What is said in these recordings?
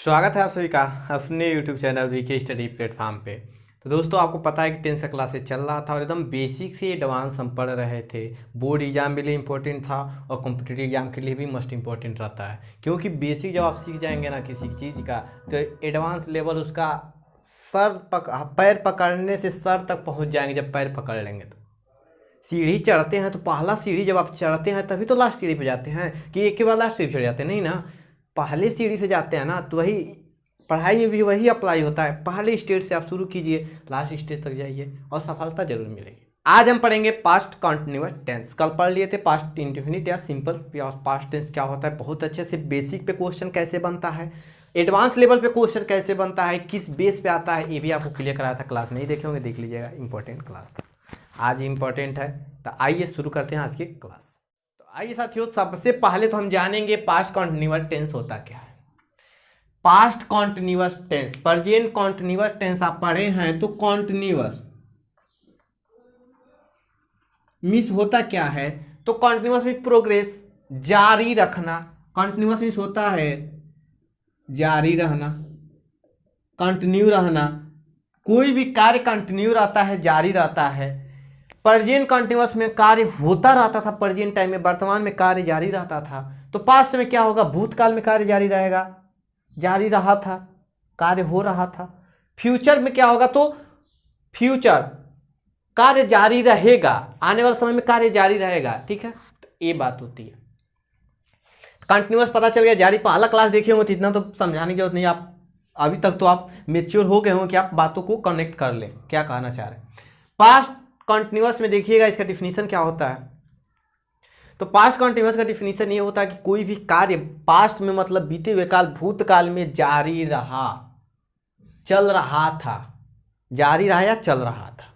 स्वागत है आप सभी का अपने YouTube channel VK study platform पे। तो दोस्तों आपको पता है कि 10th से क्लासेस चल रहा था और एकदम बेसिक से एडवांस हम पढ़ रहे थे। बोर्ड एग्जाम के लिए इम्पोर्टेंट था और कॉम्पिटिटिव एग्जाम के लिए भी मोस्ट इम्पोर्टेंट रहता है, क्योंकि बेसिक जब आप सीख जाएंगे ना किसी चीज़ का तो एडवांस लेवल उसका पैर पकड़ने से सर तक पहुँच जाएंगे। जब पैर पकड़ लेंगे तो सीढ़ी चढ़ते हैं तो पहला सीढ़ी जब आप चढ़ते हैं तभी तो लास्ट सीढ़ी पे जाते हैं कि एक के बाद लास्ट सीढ़ी चढ़ जाते हैं, नहीं ना। पहले सीढ़ी से जाते हैं ना, तो वही पढ़ाई में भी वही अप्लाई होता है। पहले स्टेज से आप शुरू कीजिए, लास्ट स्टेज तक जाइए और सफलता जरूर मिलेगी। आज हम पढ़ेंगे पास्ट कॉन्टिन्यूअस टेंस। कल पढ़ लिए थे पास्ट इंडेफिनिट या सिंपल पास्ट टेंस क्या होता है, बहुत अच्छे से बेसिक पे क्वेश्चन कैसे बनता है, एडवांस लेवल पे क्वेश्चन कैसे बनता है, किस बेस पे आता है, ये भी आपको क्लियर कराया था। क्लास नहीं देखे होंगे देख लीजिएगा, इंपॉर्टेंट क्लास था, आज इंपॉर्टेंट है। तो आइए शुरू करते हैं आज की क्लास। तो आइए साथियों, सबसे पहले तो हम जानेंगे पास्ट कॉन्टिन्यूअस टेंस होता क्या है। Past continuous tense, present continuous tense आप पढ़े हैं तो कॉन्टिन्यूअस मीन्स होता क्या है, तो कॉन्टिन्यूअस मीन्स प्रोग्रेस, जारी रखना। कॉन्टिन्यूअस मीन्स होता है जारी रहना, कंटिन्यू रहना। कोई भी कार्य कंटिन्यू रहता है, जारी रहता है। प्रेजेंट कंटिन्यूअस में कार्य होता रहता था, प्रेजेंट टाइम में, वर्तमान में कार्य जारी रहता था। तो पास्ट में क्या होगा, भूतकाल में कार्य जारी रहेगा, जारी रहा था, कार्य हो रहा था। फ्यूचर में क्या होगा, तो फ्यूचर कार्य जारी रहेगा, आने वाले समय में कार्य जारी रहेगा। ठीक है, तो ये बात होती है। कंटिन्यूअस पता चल गया, जारी पहला क्लास देखे होंगे तो इतना तो समझाने की जरूरत नहीं। आप अभी तक तो आप मेच्योर हो गए होंगे कि आप बातों को कनेक्ट कर लें, क्या कहना चाह रहे हैं। पास्ट कॉन्टिन्यूअस में देखिएगा इसका डिफिनीशन क्या होता है। तो पास्ट कॉन्टिन्यूअस का डिफिनीशन ये होता है कि कोई भी कार्य पास्ट में मतलब बीते हुए काल, भूतकाल में जारी रहा, चल रहा था, जारी रहा या चल रहा था।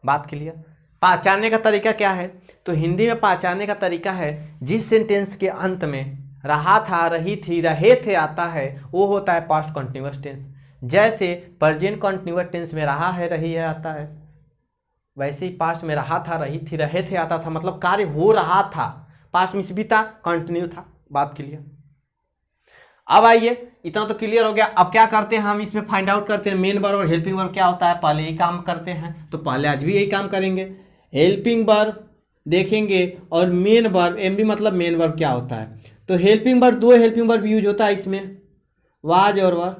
बात क्लियर। पहचानने का तरीका क्या है, तो हिंदी में पहचानने का तरीका है जिस सेंटेंस के अंत में रहा था, रही थी, रहे थे आता है, वो होता है पास्ट कॉन्टिन्यूअस टेंस। जैसे प्रेजेंट कॉन्टिन्यूअस टेंस में रहा है, रही है आता है, वैसे ही पास्ट में रहा था, रही थी, रहे थे आता था, मतलब कार्य हो रहा था। पास्ट में बीता, कंटिन्यू था। बात क्लियर। अब आइए, इतना तो क्लियर हो गया। अब क्या करते हैं, हम इसमें फाइंड आउट करते हैं मेन वर्ब और हेल्पिंग वर्ब क्या होता है। पहले यही काम करते हैं, तो पहले आज भी यही काम करेंगे। हेल्पिंग वर्ब देखेंगे और मेन वर्ब, एम बी मतलब मेन वर्ब क्या होता है। तो हेल्पिंग वर्ब, दो हेल्पिंग वर्ब यूज होता है इसमें, वाज और वर।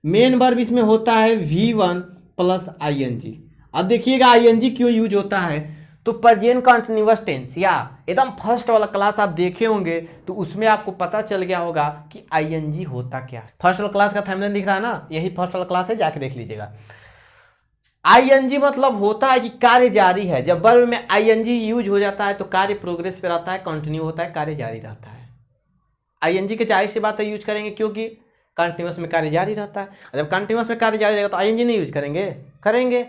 मेन वर्ब इसमें होता है V1 प्लस ING। अब देखिएगा ING क्यों यूज होता है, तो प्रेजेंट कंटिन्यूअस टेंस या एकदम फर्स्ट वाला क्लास आप देखे होंगे तो उसमें आपको पता चल गया होगा कि ING होता क्या है। फर्स्ट वाला क्लास का थंबनेल दिख रहा है ना, यही फर्स्ट वाला क्लास है, जाके देख लीजिएगा। ING मतलब होता है कि कार्य जारी है। जब वर्ब में ING यूज हो जाता है तो कार्य प्रोग्रेस पे रहता है, कंटिन्यू होता है, कार्य जारी रहता है। ING के जाहिर सी बात है यूज करेंगे, क्योंकि कंटिन्यूअस में कार्य जारी रहता है। जब कंटिन्यूअस में कार्य जारी रहेगा तो ING नहीं यूज करेंगे, करेंगे।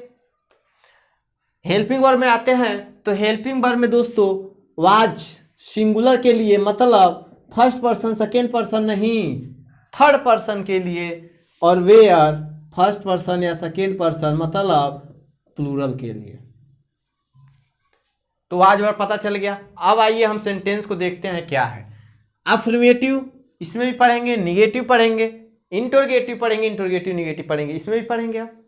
हेल्पिंग वर्ब में आते हैं तो हेल्पिंग वर्ब में दोस्तों वाज सिंगुलर के लिए मतलब फर्स्ट पर्सन सेकेंड पर्सन नहीं, थर्ड पर्सन के लिए, और वेयर फर्स्ट पर्सन या सेकेंड पर्सन मतलब प्लूरल के लिए। तो वाज वर्ब पता चल गया। अब आइए हम सेंटेंस को देखते हैं क्या है। अफर्मेटिव इसमें भी पढ़ेंगे, निगेटिव पढ़ेंगे, इंटरोगेटिव पढ़ेंगे, इंटरोगेटिव निगेटिव पढ़ेंगे, इसमें भी पढ़ेंगे। आप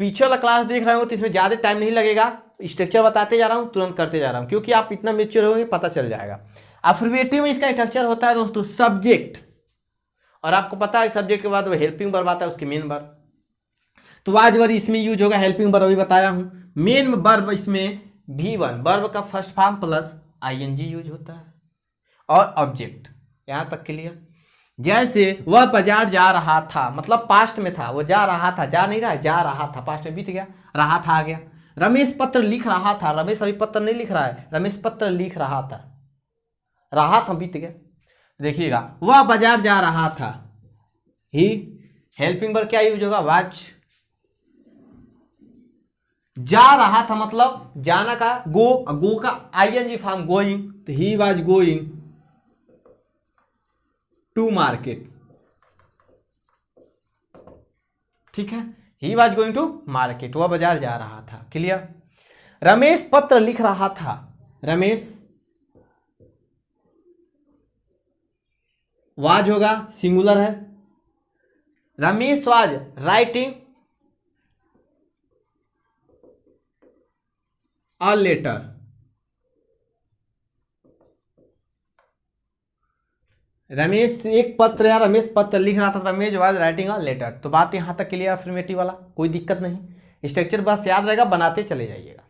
पीछे वाला क्लास देख रहे हो तो इसमें ज़्यादा टाइम नहीं लगेगा, स्ट्रक्चर बताते जा रहा हूँ, तुरंत करते जा रहा हूँ, क्योंकि आप इतना मेच्योर होंगे पता चल जाएगा। अफर्मेटिव में इसका स्ट्रक्चर होता है दोस्तों सब्जेक्ट, और आपको पता है सब्जेक्ट के बाद वो हेल्पिंग वर्ब आता है, उसके मेन वर्ब। तो वाज वर्ब इसमें यूज होगा, हेल्पिंग वर्ब अभी बताया हूँ। मेन वर्ब इसमें V1 वर्ब का first form plus ING use होता है, और ऑब्जेक्ट। यहाँ तक क्लियर। जैसे वह बाजार जा रहा था, मतलब पास्ट में था, वो जा रहा था, जा नहीं रहा, जा रहा था, पास्ट में बीत गया, रहा था आ गया। रमेश पत्र लिख रहा था, रमेश अभी पत्र नहीं लिख रहा है, रमेश पत्र लिख रहा था, रहा था बीत गया। देखिएगा वह बाजार जा रहा था, ही हेल्पिंग वर्ब क्या यूज होगा, वाज। जा रहा था मतलब जाना का गो का ING फॉर्म गोइंग, तो he was going to market. ठीक है, he was going to market, वह बाजार जा रहा था। क्लियर। रमेश पत्र लिख रहा था, रमेश वाज होगा, सिंगुलर है। Ramesh was writing a letter. Ramesh एक पत्र या रमेश पत्र लिख रहा था, Ramesh was writing a letter. तो बात यहां तक क्लियर, अफर्मेटिव वाला कोई दिक्कत नहीं, स्ट्रक्चर बस याद रहेगा, बनाते चले जाइएगा।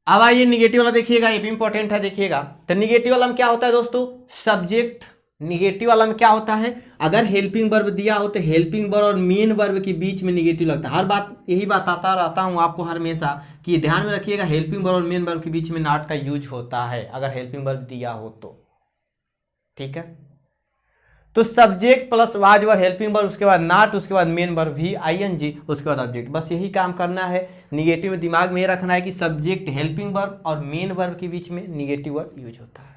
अब आइए निगेटिव वाला देखिएगा, ये भी इंपॉर्टेंट है, देखिएगा। तो निगेटिव वाला में क्या होता है दोस्तों, सब्जेक्ट। निगेटिव वाला में क्या होता है, अगर हेल्पिंग वर्ब दिया हो तो हेल्पिंग वर्ब और मेन वर्ब के बीच में निगेटिव लगता है। हर बात यही बताता रहता हूं आपको हमेशा कि ध्यान में रखिएगा, हेल्पिंग वर्ब और मेन वर्ब के बीच में नॉट का यूज होता है अगर हेल्पिंग वर्ब दिया हो तो, ठीक है। तो सब्जेक्ट प्लस वाज व हेल्पिंग वर्ब, उसके बाद नॉट, उसके बाद मेन वर्ब भी आईएनजी, उसके बाद ऑब्जेक्ट। बस यही काम करना है। निगेटिव में दिमाग में ये रखना है कि सब्जेक्ट हेल्पिंग वर्ब और मेन वर्ब के बीच में निगेटिव वर्ब यूज होता है।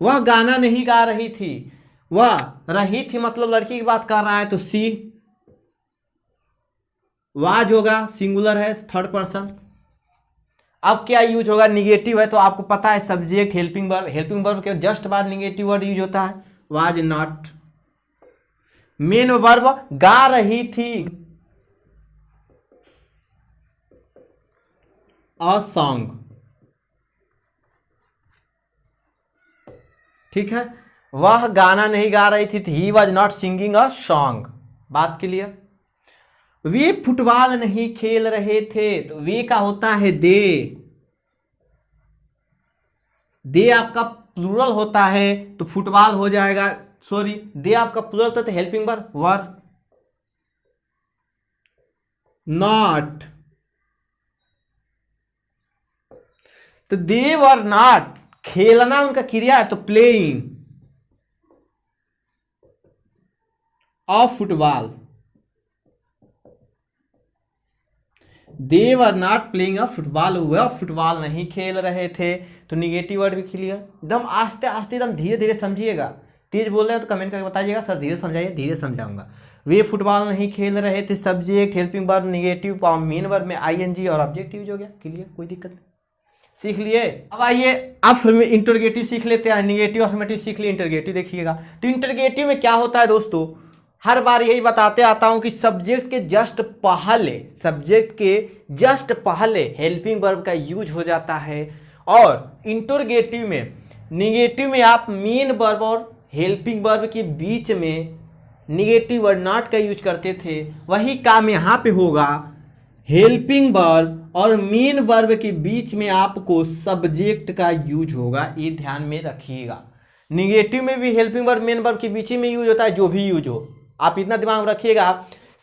वह गाना नहीं गा रही थी, वह रही थी मतलब लड़की की बात कर रहा है, तो सी। वाज होगा, सिंगुलर है, थर्ड पर्सन। अब क्या यूज होगा, निगेटिव है तो आपको पता है subject helping verb, helping verb के जस्ट बाद निगेटिव वर्ड यूज होता है, वाज नॉट। मेन वर्ब गा रही थी अ सॉन्ग, ठीक है। वह गाना नहीं गा रही थी, he was not singing a song. बात क्लियर। वे फुटबॉल नहीं खेल रहे थे, तो वे का होता है दे। दे आपका प्लूरल होता है तो फुटबॉल हो जाएगा, सॉरी दे आपका प्लूरल होता है तो हेल्पिंग वर्ब वर। नॉट, तो दे वर नॉट, खेलना उनका क्रिया है तो playing of football. They were not playing a football, वह फुटबॉल नहीं खेल रहे थे, तो निगेटिव वर्ड भी क्लियर। एकदम आस्ते आस्ते, एकदम धीरे धीरे समझिएगा। तेज बोल रहे हो तो कमेंट करके बताइएगा, सर धीरे समझाइए, धीरे समझाऊंगा। वे फुटबॉल नहीं खेल रहे थे, subject helping verb negative, main verb में आईएनजी और ऑब्जेक्ट यूज हो गया, क्लियर, कोई दिक्कत नहीं। सीख लिए। अब आइए इंटरगेटिव सीख लेते हैं। निगेटिव अफर्मेटिव सीख लिए, इंटरगेटिव देखिएगा। तो इंटरगेटिव में क्या होता है दोस्तों, हर बार यही बताते आता हूं कि सब्जेक्ट के जस्ट पहले, सब्जेक्ट के जस्ट पहले हेल्पिंग वर्ब का यूज हो जाता है। और इंटरगेटिव में, निगेटिव में आप मेन वर्ब और हेल्पिंग वर्ब के बीच में निगेटिव वर्ड नॉट का यूज करते थे, वही काम यहां पे होगा। हेल्पिंग वर्ब और मेन वर्ब के बीच में आपको सब्जेक्ट का यूज होगा, ये ध्यान में रखिएगा। निगेटिव में भी हेल्पिंग वर्ब मेन वर्ब के बीच में यूज होता है, जो भी यूज हो। आप इतना दिमाग में रखिएगा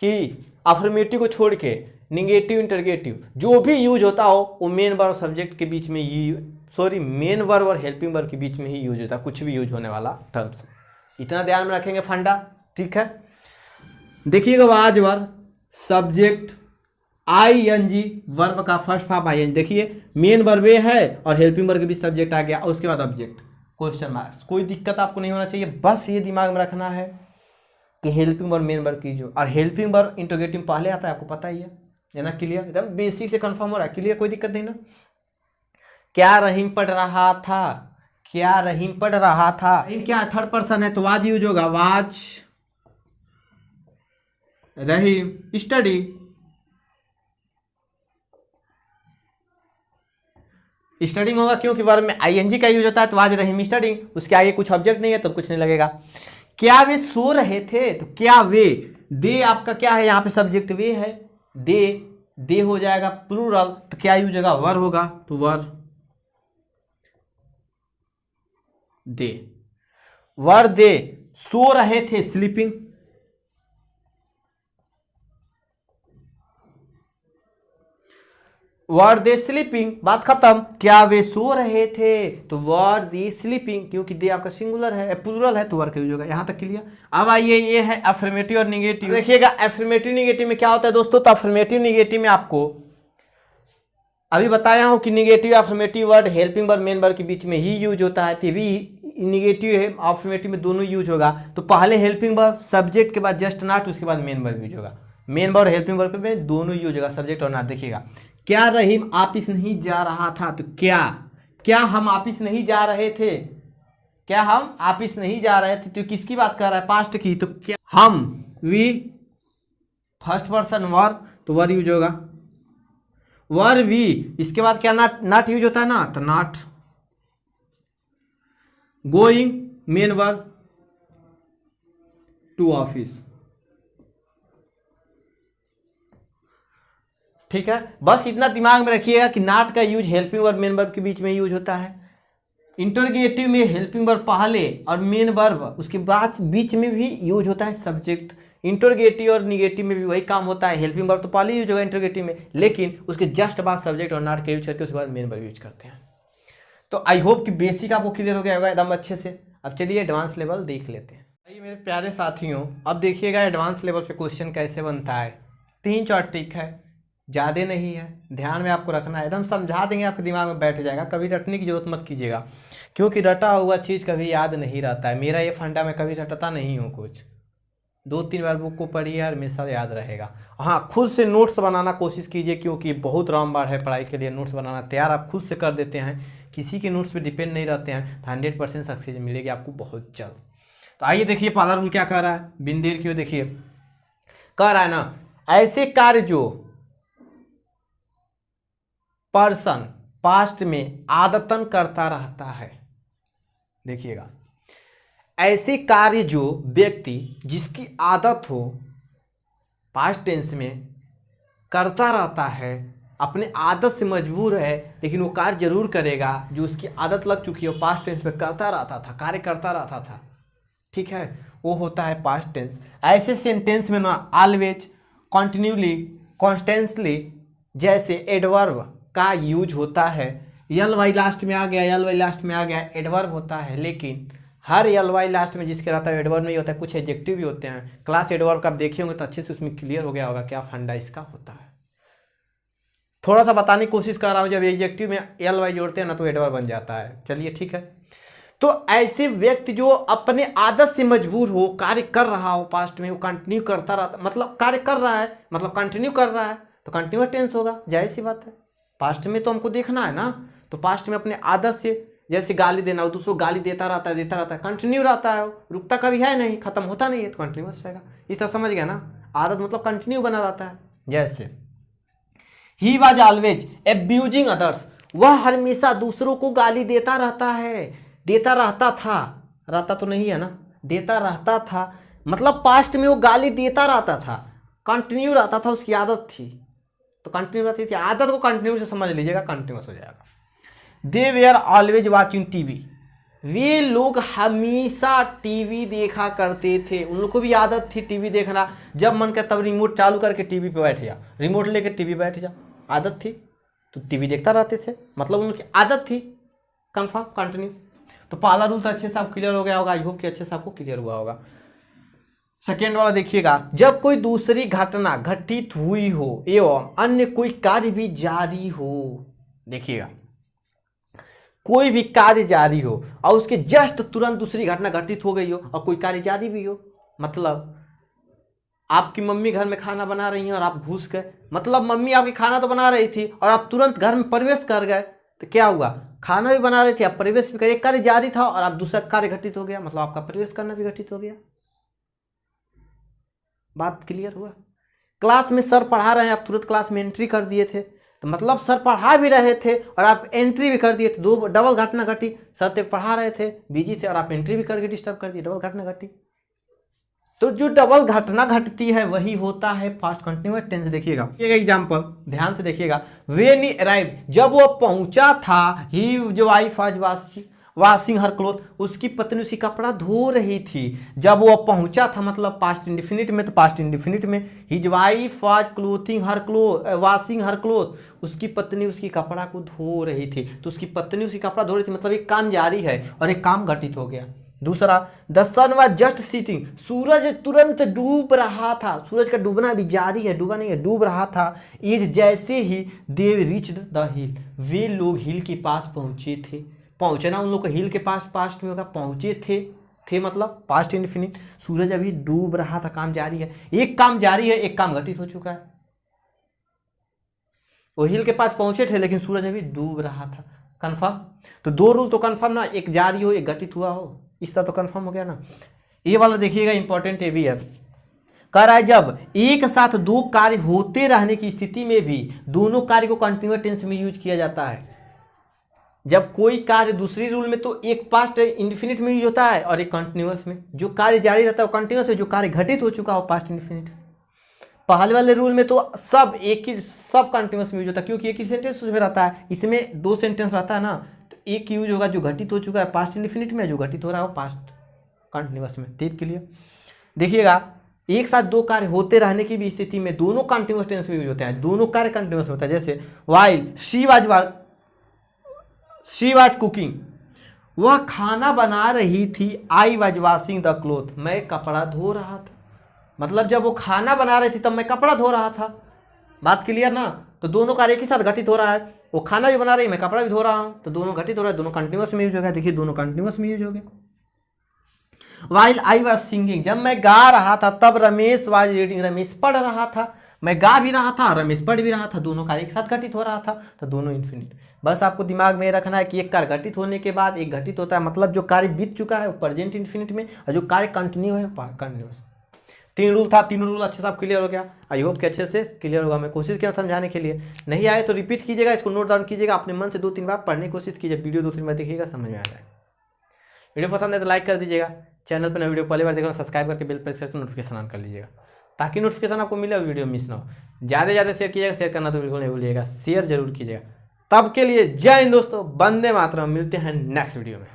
कि अफर्मेटिव को छोड़ के निगेटिव इंटरगेटिव जो भी यूज होता हो वो मेन वर्ब और सब्जेक्ट के बीच में ही, सॉरी मेन वर्ब और हेल्पिंग वर्ब के बीच में ही यूज होता है, कुछ भी यूज होने वाला टर्म्स। इतना ध्यान में रखेंगे फंडा, ठीक है। देखिएगा was verb, subject ING, verb का फर्स्ट फॉर्म आईएनजी। देखिए मेन वर्ब है और हेल्पिंग वर्ब के बीच सब्जेक्ट आ गया, और उसके बाद ऑब्जेक्ट, क्वेश्चन मार्क्स। कोई दिक्कत आपको नहीं होना चाहिए, बस ये दिमाग में रखना है कि हेल्पिंग वर्ब मेन वर्ब की जो, और हेल्पिंग वर्ब इंटरगेटिव पहले आता है, आपको पता ही है ना, क्लियर, एकदम बेसिक से कंफर्म हो रहा है, क्लियर, कोई दिक्कत नहीं ना। क्या रहीम पढ़ रहा था, क्या रहीम पढ़ रहा था, क्या थर्ड पर्सन है तो वाज यूज होगा, वाज रहीम स्टडी। स्टडिंग होगा क्योंकि वर्ब में आईएनजी का यूज होता है, तो वाज रहीम स्टडिंग, उसके आगे कुछ ऑब्जेक्ट नहीं है तो कुछ नहीं लगेगा। क्या वे सो रहे थे, तो क्या वे, दे आपका क्या है यहाँ पे सब्जेक्ट वे है, दे हो जाएगा प्लूरल, तो क्या यूज होगा, वर होगा, तो वर दे, वर दे सो रहे थे, स्लीपिंग। वर दे स्लीपिंग, बात खत्म। क्या वे सो रहे थे, तो वर दे स्लीपिंग, क्योंकि दे आपका सिंगुलर है, प्लूरल है तो वर का यूज होगा। यहां तक क्लियर। अब आइए, ये है अफर्मेटिव और निगेटिव। देखिएगा अफर्मेटिव निगेटिव में क्या होता है दोस्तों, तो अफर्मेटिव निगेटिव में आपको अभी बताया हूं कि negative affirmative word helping verb main verb के बीच में ही यूज होता है, भी निगेटिव है अफर्मेटिव में दोनों यूज होगा। तो पहले हेल्पिंग वर्ब, सब्जेक्ट के बाद जस्ट नॉट, उसके बाद मेन वर्ब यूज होगा। मेन वर्ब हेल्पिंग वर्ब में दोनों यूज होगा, सब्जेक्ट और नॉट। देखिएगा क्या रहीम ऑफिस नहीं जा रहा था, तो क्या, क्या हम ऑफिस नहीं जा रहे थे, क्या हम ऑफिस नहीं जा रहे थे, तो किसकी बात कर रहा है, पास्ट की। तो क्या हम, वी, फर्स्ट पर्सन वर, तो वर यूज होगा, वर वी। इसके बाद क्या नॉट यूज होता है ना, तो not. Going men were to office. ठीक है, बस इतना दिमाग में रखिएगा कि नॉट का use helping verb main verb के बीच में यूज होता है। इंटरोगेटिव में हेल्पिंग वर्ब पहले और मेन वर्ब उसके बाद बीच में भी यूज होता है सब्जेक्ट। इंटरोगेटिव और निगेटिव में भी वही काम होता है, हेल्पिंग वर्ब तो पहले यूज होगा इंटरोगेटिव में, लेकिन उसके जस्ट बाद सब्जेक्ट और नॉट का यूज करके उसके बाद मेन वर्ब यूज करते हैं। तो आई होप कि बेसिक आपको क्लियर हो गया होगा एकदम अच्छे से। अब चलिए एडवांस लेवल देख लेते हैं। आइए मेरे प्यारे साथियों, अब देखिएगा एडवांस लेवल पे क्वेश्चन कैसे बनता है। 3-4 ट्रिक है, ज़्यादा नहीं है, ध्यान में आपको रखना है, एकदम समझा देंगे आपके दिमाग में बैठ जाएगा। कभी रटने की जरूरत मत कीजिएगा, क्योंकि रटा हुआ चीज़ कभी याद नहीं रहता है। मेरा ये फंडा, मैं कभी रटता नहीं हूँ कुछ, 2-3 बार बुक को पढ़िए और हमेशा याद रहेगा। हाँ, खुद से नोट्स बनाना कोशिश कीजिए, क्योंकि बहुत रामबाण है पढ़ाई के लिए नोट्स बनाना। तैयार आप खुद से कर देते हैं, किसी के नोट्स पे डिपेंड नहीं रहते हैं, तो 100% सक्सेस मिलेगी आपको बहुत जल्द। तो आइए देखिए पहला रूल क्या कह रहा है, बिन देर किए देखिए। कह रहा है ना, ऐसे कार्य जो पर्सन पास्ट में आदतन करता रहता है। देखिएगा, ऐसे कार्य जो व्यक्ति जिसकी आदत हो पास्ट टेंस में करता रहता है, अपने आदत से मजबूर है लेकिन वो कार्य जरूर करेगा, जो उसकी आदत लग चुकी हो, पास्ट टेंस में करता रहता था, कार्य करता रहता था, ठीक है, वो होता है पास्ट टेंस। ऐसे सेंटेंस में ना ऑलवेज, कॉन्टिन्यूली, कॉन्स्टेंटली जैसे एडवर्ब का यूज होता है। यल वाई लास्ट में आ गया, यल वाई लास्ट में आ गया, एडवर्ब होता है। लेकिन हर यल वाई लास्ट में जिसके रहता है एडवर्ब नहीं होता है, कुछ एडजेक्टिव भी होते हैं। क्लास एडवर्ब का आप देखे होंगे तो अच्छे से उसमें क्लियर हो गया होगा क्या फंडा इसका होता है। थोड़ा सा बताने की कोशिश कर रहा हूँ, जब एडजेक्टिव में यल वाई जोड़ते हैं ना तो एडवर्ब बन जाता है। चलिए ठीक है, तो ऐसे व्यक्ति जो अपने आदत से मजबूर हो, कार्य कर रहा हो पास्ट में, वो कंटिन्यू करता रहता, मतलब कार्य कर रहा है मतलब कंटिन्यू कर रहा है, तो कंटिन्यूअस टेंस होगा, जाहिर सी बात है। पास्ट में तो हमको देखना है ना, तो पास्ट में अपने आदत से, जैसे गाली देना, वो दूसरों गाली देता रहता है, कंटिन्यू रहता है, रुकता कभी है नहीं, खत्म होता नहीं है, तो कंटिन्यूअस रहेगा। इस तरह समझ गया ना, आदत मतलब कंटिन्यू बना रहता है। जैसे he was always abusing others, वह हमेशा दूसरों को गाली देता रहता है, देता रहता था, रहता तो नहीं है ना, देता रहता था, मतलब पास्ट में वो गाली देता रहता था, कंटिन्यू रहता था, उसकी आदत थी, तो कंटिन्यू रहती थी। आदत को कंटिन्यू से समझ लीजिएगा, कंटिन्यूस हो जाएगा। दे वेयर ऑलवेज वॉचिंग टीवी, वे लोग हमेशा टीवी देखा करते थे, उन लोग को भी आदत थी टीवी देखना, जब मन करता तब रिमोट चालू करके टीवी पे बैठ जा, रिमोट लेके टीवी बैठ जा, आदत थी, तो टीवी देखता रहते थे, मतलब उनकी आदत थी, कंफर्म कंटिन्यू। तो पहला रूल तो अच्छे से आप क्लियर हो गया होगा, आई होप कि अच्छे से आपको क्लियर हुआ होगा। सेकेंड वाला देखिएगा, जब कोई दूसरी घटना घटित हुई हो एवं अन्य कोई कार्य भी जारी हो, देखिएगा कोई भी कार्य जारी हो और उसके जस्ट तुरंत दूसरी घटना घटित हो गई हो और कोई कार्य जारी भी हो, मतलब आपकी मम्मी घर में खाना बना रही हैं और आप घुस गए, मतलब मम्मी आपकी खाना तो बना रही थी और आप तुरंत घर में प्रवेश कर गए, तो क्या हुआ, खाना भी बना रही थी, आप प्रवेश भी कर, एक कार्य जारी था और आप दूसरा कार्य घटित हो गया, मतलब आपका प्रवेश करना भी घटित हो गया। बात क्लियर हुआ। क्लास में सर पढ़ा रहे हैं, आप तुरंत क्लास में एंट्री कर दिए थे, तो मतलब सर पढ़ा भी रहे थे और आप एंट्री भी कर दिए थे, दो डबल घटना घटी। सर तो पढ़ा रहे थे, बिजी थे, और आप एंट्री भी करके डिस्टर्ब कर दिए, डबल घटना घटी। तो जो डबल घटना घटती है वही होता है पास्ट कंटिन्यूअस टेंस। देखिएगा एक एग्जांपल ध्यान से देखिएगा, व्हेन ही अराइव्ड, जब वो पहुंचा था, ही जो wife was washing her cloth, उसकी पत्नी उसकी कपड़ा धो रही थी। जब वो पहुंचा था मतलब पास्ट इंडिफिनिट में, तो पास्ट इंडिफिनिट में his wife was clothing her washing her cloth, उसकी पत्नी उसकी कपड़ा को धो रही थी, तो उसकी पत्नी उसकी कपड़ा धो रही थी, मतलब एक काम जारी है और एक काम घटित हो गया। दूसरा, the sun was just setting, सूरज तुरंत डूब रहा था, सूरज का डूबना भी जारी है, डूबा नहीं है, डूब रहा था। इज जैसे ही दे रिच्ड द हिल, वे लोग हिल के पास पहुंचे थे, पहुंचना उन लोग को हिल के पास पास्ट में होगा, पहुंचे थे मतलब पास्ट इंडिफिनिट। सूरज अभी डूब रहा था, काम जारी है, एक काम जारी है, एक काम घटित हो चुका है। वो हिल के पास पहुंचे थे लेकिन सूरज अभी डूब रहा था, कन्फर्म। तो दो रूल तो कन्फर्म ना, एक जारी हो एक घटित हुआ हो, इसका तो कन्फर्म हो गया ना। ये वाला देखिएगा इंपॉर्टेंट ये भी है, कह रहा है जब एक साथ दो कार्य होते रहने की स्थिति में भी दोनों कार्य को कंटिन्यूअस टेंस में यूज किया जाता है। जब कोई कार्य दूसरी रूल में तो एक पास्ट इंडिफिनिट में यूज होता है और एक कंटिन्यूअस में, जो कार्य जारी रहता है वो कंटिन्यूअस में, जो कार्य घटित हो चुका हो पास्ट इंडिफिनिट। पहले वाले रूल में तो सब एक ही, सब कंटिन्यूअस में यूज होता है, क्योंकि एक ही सेंटेंस उसमें रहता है, इसमें दो सेंटेंस रहता है ना, तो एक यूज होगा जो घटित हो चुका है पास्ट इंडिफिनिट में, जो घटित हो रहा है पास्ट कंटिन्यूअस में। ठीक क्लियर। देखिएगा एक साथ दो कार्य होते रहने की भी स्थिति में दोनों कंटिन्यूअस टेंस में यूज होते हैं, दोनों कार्य कंटिन्यूअस होता है। जैसे वाइल शी वाज कुकिंग, वह खाना बना रही थी, I was washing the cloth, मैं कपड़ा धो रहा था। मतलब जब वो खाना बना रही थी तब मैं कपड़ा धो रहा था। बात क्लियर ना। तो दोनों कार्य एक ही साथ घटित हो रहा है, वो खाना भी बना रही है मैं कपड़ा भी धो रहा हूँ, तो दोनों घटित हो रहा है, दोनों कंटिन्यूअस में यूज हो गया। देखिए दोनों कंटिन्यूअस में यूज हो गया। वाइल आई वॉज सिंगिंग, जब मैं गा रहा था तब रमेश वाज रीडिंग, रमेश पढ़ रहा था। मैं गा भी रहा था रमेश पढ़ भी रहा था, दोनों कार्य एक साथ घटित हो रहा था, तो दोनों इन्फिनिट। बस आपको दिमाग में रखना है कि एक कार्य घटित होने के बाद एक घटित होता है, मतलब जो कार्य बीत चुका है वो प्रेजेंट इन्फिनिट में, और जो कार्य कंटिन्यू है कंटिन्यूअस। तीन रूल था, तीनों रूल अच्छे से आप क्लियर हो गया। आई होप कि अच्छे से क्लियर होगा। मैं कोशिश किया समझाने के लिए, नहीं आए तो रिपीट कीजिएगा, इसको नोट डाउन कीजिएगा, अपने मन से 2-3 बार पढ़ने की कोशिश कीजिए, वीडियो 2-3 बार देखिएगा, समझ में आ जाए। वीडियो पसंद है तो लाइक कर दीजिएगा, चैनल पर नए वीडियो पहली बार देखना सब्सक्राइब करके बेल प्रेस करके नोटिफिकेशन ऑन कर लीजिएगा, ताकि नोटिफिकेशन आपको मिले और वीडियो मिस ना हो। ज़्यादा से ज़्यादा शेयर कीजिएगा, शेयर करना तो बिल्कुल नहीं भूलिएगा, शेयर जरूर कीजिएगा। तब के लिए जय हिंद दोस्तों, वंदे मातरम। मिलते हैं नेक्स्ट वीडियो में।